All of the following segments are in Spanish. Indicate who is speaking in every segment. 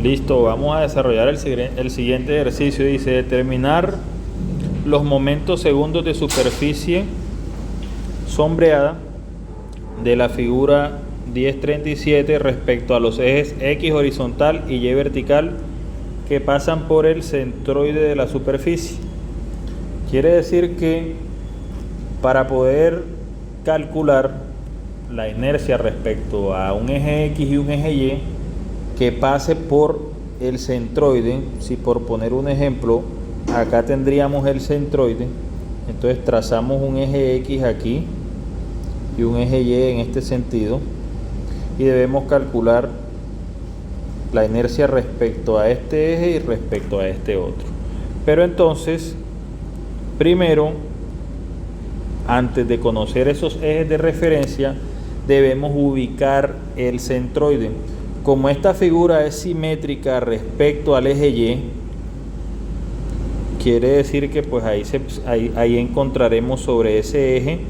Speaker 1: Listo, vamos a desarrollar el siguiente ejercicio. Dice determinar los momentos segundos de superficie sombreada de la figura 1037 respecto a los ejes X horizontal y Y vertical que pasan por el centroide de la superficie. Quiere decir que para poder calcular la inercia respecto a un eje X y un eje Y que pase por el centroide, si por poner un ejemplo, acá tendríamos el centroide, entonces trazamos un eje X aquí y un eje Y en este sentido y debemos calcular la inercia respecto a este eje y respecto a este otro. Pero entonces, primero, antes de conocer esos ejes de referencia, debemos ubicar el centroide. Como esta figura es simétrica respecto al eje Y, quiere decir que pues ahí encontraremos sobre ese eje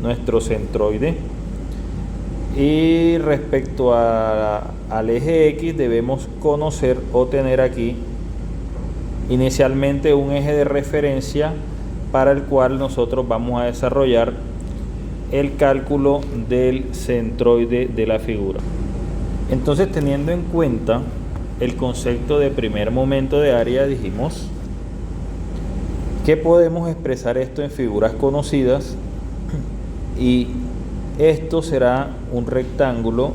Speaker 1: nuestro centroide. Y respecto al eje X debemos conocer o tener aquí inicialmente un eje de referencia para el cual nosotros vamos a desarrollar el cálculo del centroide de la figura. Entonces, teniendo en cuenta el concepto de primer momento de área, dijimos que podemos expresar esto en figuras conocidas y esto será un rectángulo.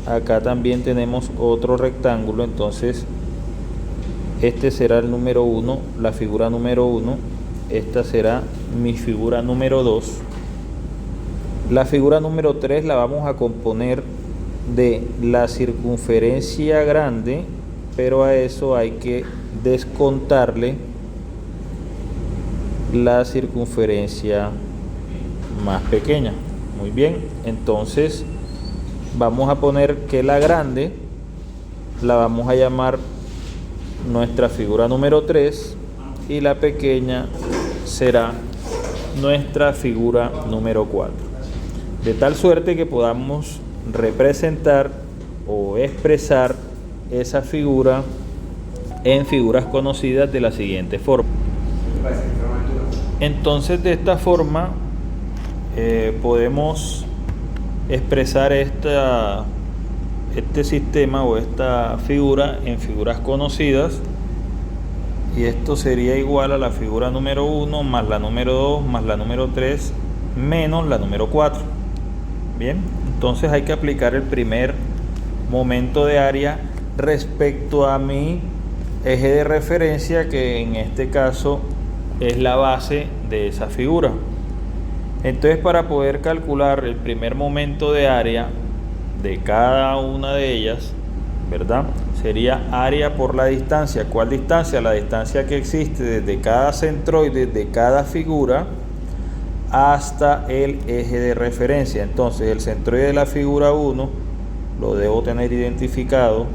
Speaker 1: Acá también tenemos otro rectángulo, entonces este será el número 1, la figura número 1, esta será mi figura número 2. La figura número 3 la vamos a componer de la circunferencia grande, pero a eso hay que descontarle la circunferencia más pequeña. Muy bien, entonces vamos a poner que la grande la vamos a llamar nuestra figura número 3 y la pequeña será nuestra figura número 4. De tal suerte que podamos representar o expresar esa figura en figuras conocidas de la siguiente forma. Entonces, de esta forma podemos expresar este sistema o esta figura en figuras conocidas, y esto sería igual a la figura número 1 más la número 2 más la número 3 menos la número 4. Bien, entonces hay que aplicar el primer momento de área respecto a mi eje de referencia, que en este caso es la base de esa figura. Entonces, para poder calcular el primer momento de área de cada una de ellas, ¿verdad? Sería área por la distancia. ¿Cuál distancia? La distancia que existe desde cada centroide de cada figura hasta el eje de referencia. Entonces, el centroide de la figura 1 lo debo tener identificado,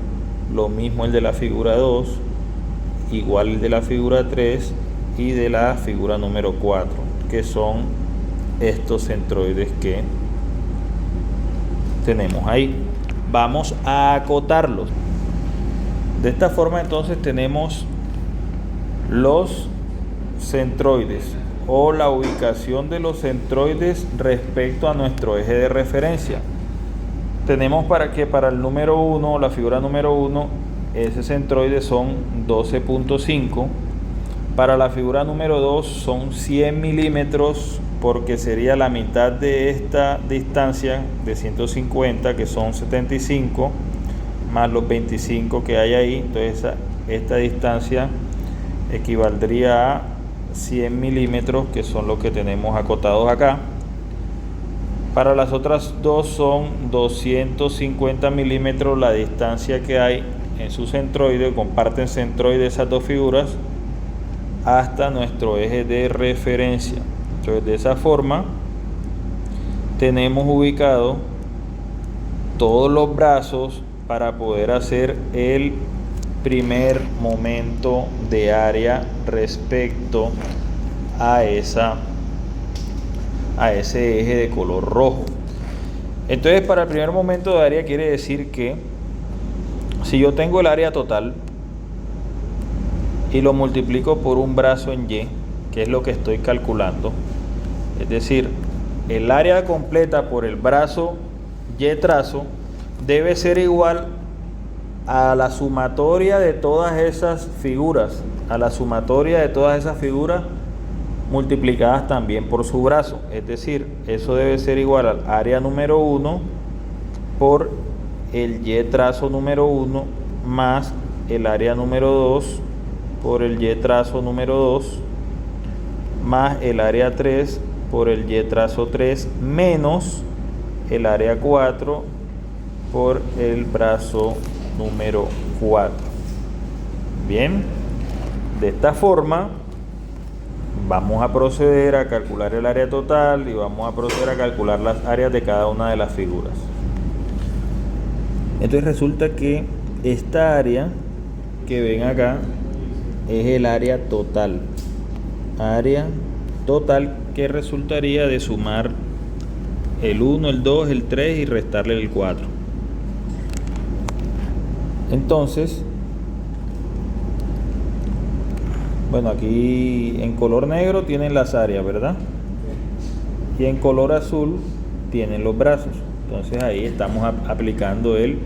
Speaker 1: lo mismo el de la figura 2, igual el de la figura 3 y de la figura número 4, que son estos centroides que tenemos ahí. Vamos a acotarlos. De esta forma, entonces, tenemos los centroides o la ubicación de los centroides respecto a nuestro eje de referencia. Tenemos para el número 1, la figura número 1, ese centroide son 12.5. Para la figura número 2 son 100 milímetros, porque sería la mitad de esta distancia de 150, que son 75, más los 25 que hay ahí. Entonces esta distancia equivaldría a 100 milímetros, que son los que tenemos acotados acá. Para las otras dos son 250 milímetros la distancia que hay en su centroide, comparten centroide esas dos figuras, hasta nuestro eje de referencia. Entonces, de esa forma tenemos ubicado todos los brazos para poder hacer el primer momento de área respecto a ese eje de color rojo. Entonces, para el primer momento de área quiere decir que Si yo tengo el área total y lo multiplico por un brazo en Y, que es lo que estoy calculando, es decir, el área completa por el brazo Y trazo debe ser igual a la sumatoria de todas esas figuras, multiplicadas también por su brazo. Es decir, eso debe ser igual al área número 1 por el Y trazo número 1 más el área número 2 por el Y trazo número 2 más el área 3 por el Y trazo 3 menos el área 4 por el brazo número 4. Bien, de esta forma vamos a proceder a calcular el área total y vamos a proceder a calcular las áreas de cada una de las figuras. Entonces resulta que esta área que ven acá es el área total que resultaría de sumar el 1, el 2, el 3 y restarle el 4. Entonces, bueno, aquí en color negro tienen las áreas, ¿verdad? Y en color azul tienen los brazos. Entonces ahí estamos aplicando el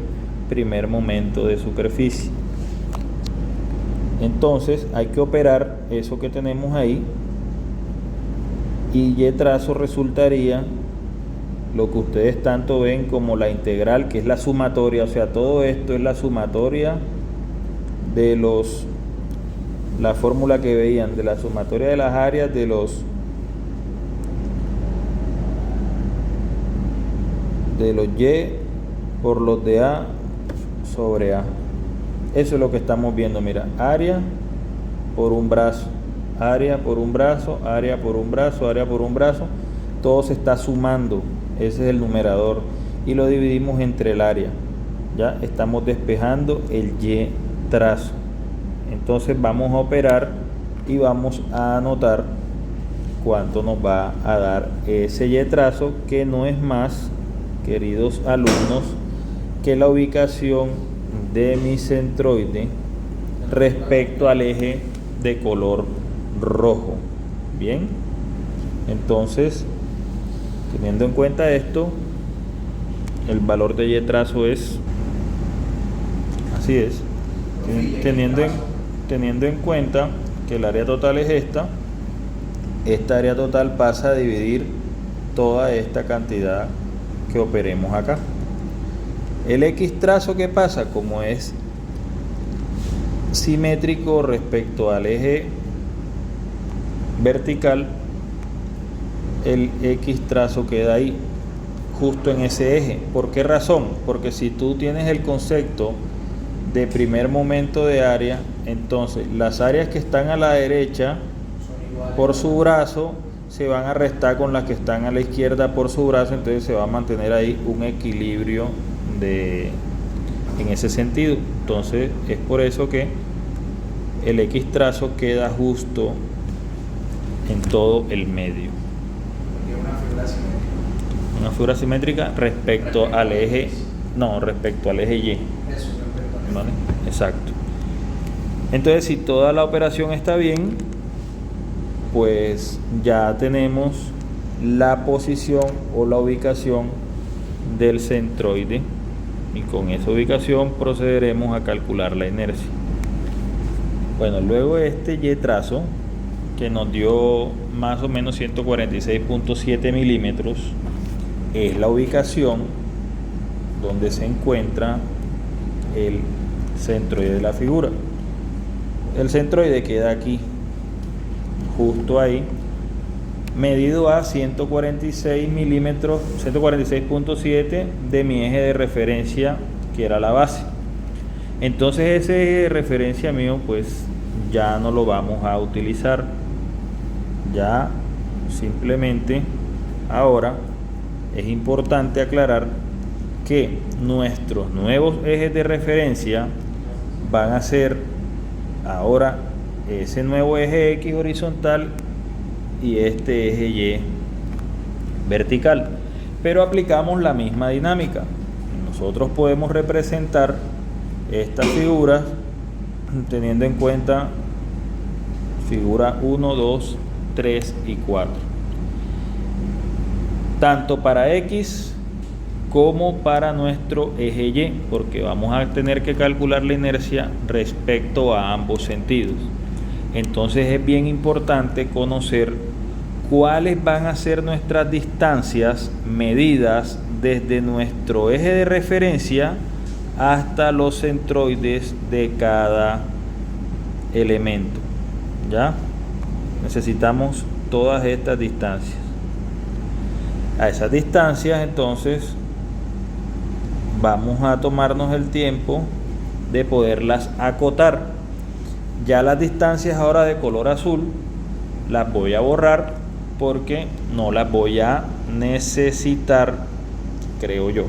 Speaker 1: primer momento de superficie. Entonces hay que operar eso que tenemos ahí y Y trazo resultaría lo que ustedes tanto ven como la integral, que es la sumatoria. O sea, todo esto es la sumatoria de la fórmula que veían, de la sumatoria de las áreas de los Y por los de A sobre A. Eso es lo que estamos viendo. Mira, área por un brazo, área por un brazo, área por un brazo, área por un brazo. Todo se está sumando. Ese es el numerador. Y lo dividimos entre el área. Ya estamos despejando el Y trazo. Entonces vamos a operar y vamos a anotar cuánto nos va a dar ese Y trazo, que no es más, queridos alumnos, que la ubicación de mi centroide respecto al eje de color rojo. Bien, entonces, teniendo en cuenta esto, el valor de Y trazo es, así es, teniendo en cuenta que el área total es esta área total pasa a dividir toda esta cantidad que operemos acá. El X trazo, ¿qué pasa? Como es simétrico respecto al eje vertical, el X trazo queda ahí, justo en ese eje. ¿Por qué razón? Porque si tú tienes el concepto de primer momento de área, entonces las áreas que están a la derecha por su brazo se van a restar con las que están a la izquierda por su brazo. Entonces se va a mantener ahí un equilibrio en ese sentido. Entonces es por eso que el X trazo queda justo en todo el medio. Una figura simétrica respecto al eje, respecto al eje Y. ¿Vale? Exacto. Entonces, si toda la operación está bien, pues ya tenemos la posición o la ubicación del centroide, y con esa ubicación procederemos a calcular la inercia. Bueno, luego este Y trazo, que nos dio más o menos 146.7 milímetros, es la ubicación donde se encuentra el centroide de la figura. El centroide queda aquí, justo ahí, medido a 146 milímetros, 146.7 de mi eje de referencia, que era la base. Entonces ese eje de referencia mío, pues ya no lo vamos a utilizar. Ya simplemente ahora es importante aclarar que nuestros nuevos ejes de referencia van a ser ahora ese nuevo eje X horizontal y este eje Y vertical, pero aplicamos la misma dinámica. Nosotros podemos representar estas figuras teniendo en cuenta figura 1, 2, 3 y 4. Tanto para X como para nuestro eje Y, porque vamos a tener que calcular la inercia respecto a ambos sentidos. Entonces es bien importante conocer cuáles van a ser nuestras distancias medidas desde nuestro eje de referencia hasta los centroides de cada elemento. ¿Ya? Necesitamos todas estas distancias. A esas distancias entonces vamos a tomarnos el tiempo de poderlas acotar. Ya las distancias ahora de color azul las voy a borrar porque no las voy a necesitar, creo yo.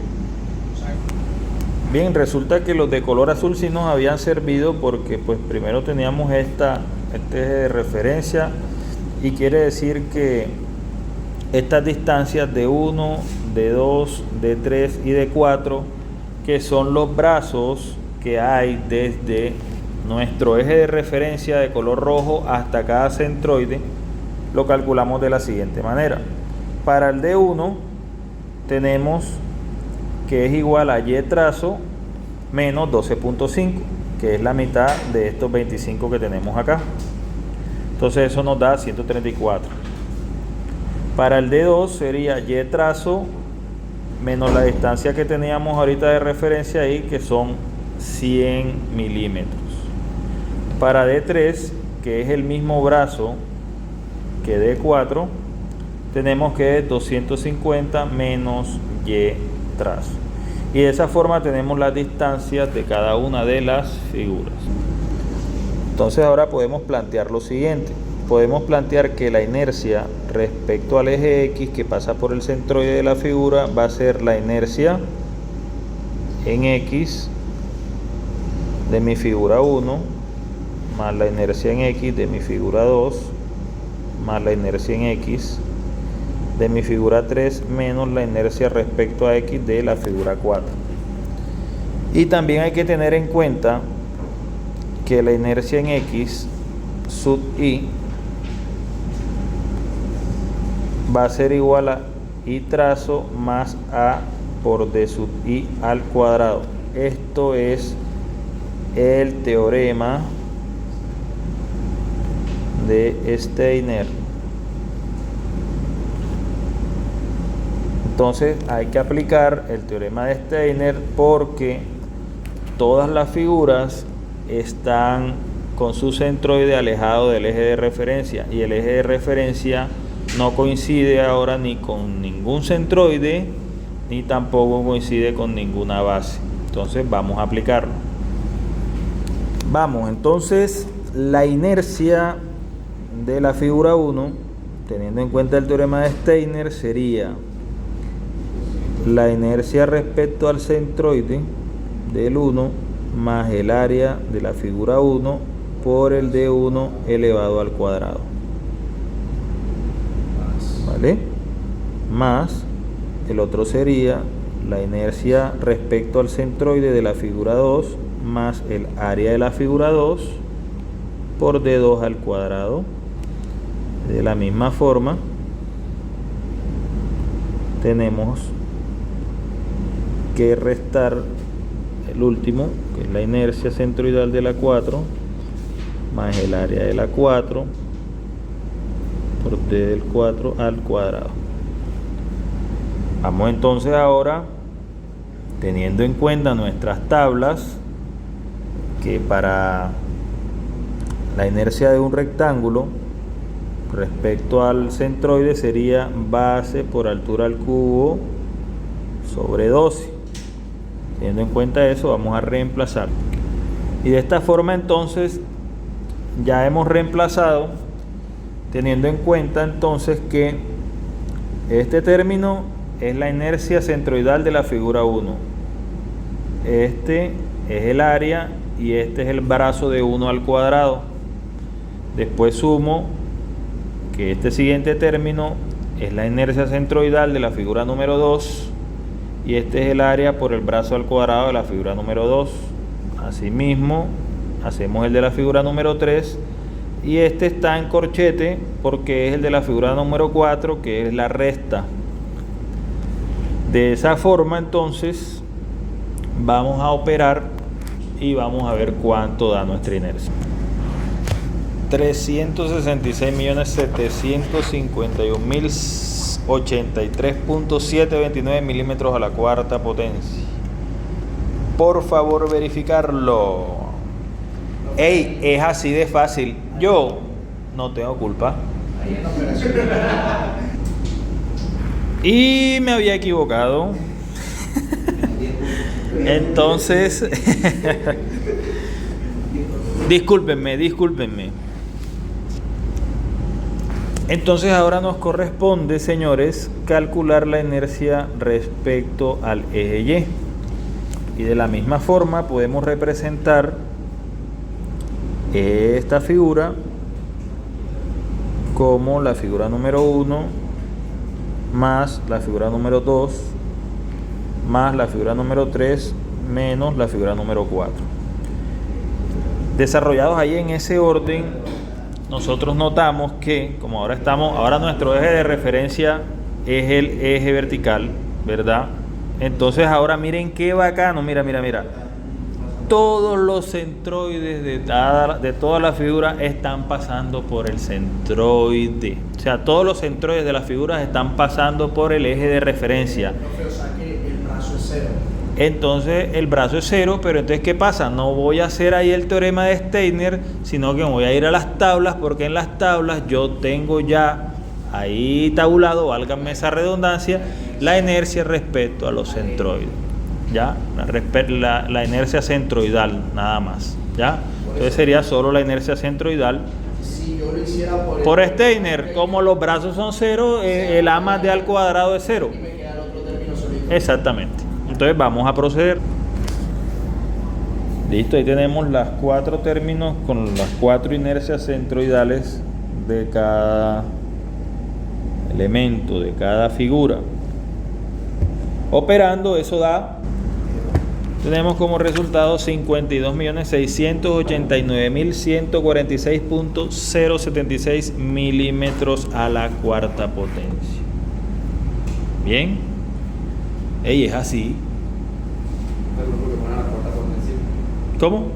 Speaker 1: Bien, resulta que los de color azul sí nos habían servido porque pues primero teníamos este eje de referencia, y quiere decir que estas distancias de 1, de 2, de 3 y de 4, que son los brazos que hay desde nuestro eje de referencia de color rojo hasta cada centroide, lo calculamos de la siguiente manera. Para el D1 tenemos que es igual a Y trazo menos 12.5, que es la mitad de estos 25 que tenemos acá. Entonces eso nos da 134. Para el D2 sería Y trazo menos la distancia que teníamos ahorita de referencia ahí, que son 100 milímetros. Para D3, que es el mismo brazo que D4, tenemos que 250 menos Y trazo. Y de esa forma tenemos las distancias de cada una de las figuras. Entonces ahora podemos plantear lo siguiente. Podemos plantear que la inercia respecto al eje X que pasa por el centroide de la figura va a ser la inercia en X de mi figura 1 más la inercia en X de mi figura 2 más la inercia en X de mi figura 3 menos la inercia respecto a X de la figura 4. Y también hay que tener en cuenta que la inercia en X sub I va a ser igual a I trazo más A por D sub I al cuadrado. Esto es el teorema de Steiner. Entonces hay que aplicar el teorema de Steiner porque todas las figuras están con su centroide alejado del eje de referencia, y el eje de referencia no coincide ahora ni con ningún centroide ni tampoco coincide con ninguna base. Entonces vamos a aplicarlo. Vamos, entonces la inercia de la figura 1, teniendo en cuenta el teorema de Steiner, sería la inercia respecto al centroide del 1 más el área de la figura 1 por el D1 elevado al cuadrado. ¿Vale? Más el otro sería la inercia respecto al centroide de la figura 2 más el área de la figura 2 por D2 al cuadrado. De la misma forma tenemos que restar el último, que es la inercia centroidal de la 4 más el área de la 4 por D del 4 al cuadrado. Vamos entonces ahora, teniendo en cuenta nuestras tablas, que para la inercia de un rectángulo respecto al centroide sería base por altura al cubo sobre 12. Teniendo en cuenta eso, vamos a reemplazar. Y de esta forma entonces ya hemos reemplazado, teniendo en cuenta entonces que este término es la inercia centroidal de la figura 1. Este es el área y este es el brazo de 1 al cuadrado. Después sumo que este siguiente término es la inercia centroidal de la figura número 2 y este es el área por el brazo al cuadrado de la figura número 2. Asimismo, hacemos el de la figura número 3 y este está en corchete porque es el de la figura número 4, que es la resta. De esa forma, entonces, vamos a operar y vamos a ver cuánto da nuestra inercia. 366.751.083.729 milímetros a la cuarta potencia. Por favor, verificarlo. Ey, es así de fácil. Yo no tengo culpa. Y me había equivocado. Entonces, discúlpenme. Entonces ahora nos corresponde, señores, calcular la inercia respecto al eje Y. Y de la misma forma podemos representar esta figura como la figura número 1 más la figura número 2 más la figura número 3 menos la figura número 4. Desarrollados ahí en ese orden, nosotros notamos que como ahora nuestro eje de referencia es el eje vertical, ¿verdad? Entonces ahora miren qué bacano, mira. Todos los centroides de toda la figura están pasando por el centroide. O sea, todos los centroides de las figuras están pasando por el eje de referencia.
Speaker 2: O sea que el brazo es 0.
Speaker 1: Entonces el brazo es 0, pero entonces ¿qué pasa? No voy a hacer ahí el teorema de Steiner, sino que me voy a ir a las tablas, porque en las tablas yo tengo ya ahí tabulado, válgame esa redundancia, la inercia respecto a los centroides. ¿Ya? La inercia centroidal, nada más. ¿Ya? Entonces sería solo la inercia centroidal.
Speaker 2: Si yo lo hiciera
Speaker 1: por Steiner, como los brazos son 0, el A más D al cuadrado es 0.
Speaker 2: Y me queda el otro término solito.
Speaker 1: Exactamente. Entonces vamos a proceder. Listo, ahí tenemos las 4 términos con las 4 inercias centroidales de cada elemento, de cada figura. Operando, eso da, tenemos como resultado 52.689.146.076 milímetros a la cuarta potencia. Bien. Ey, es así. ¿Cómo?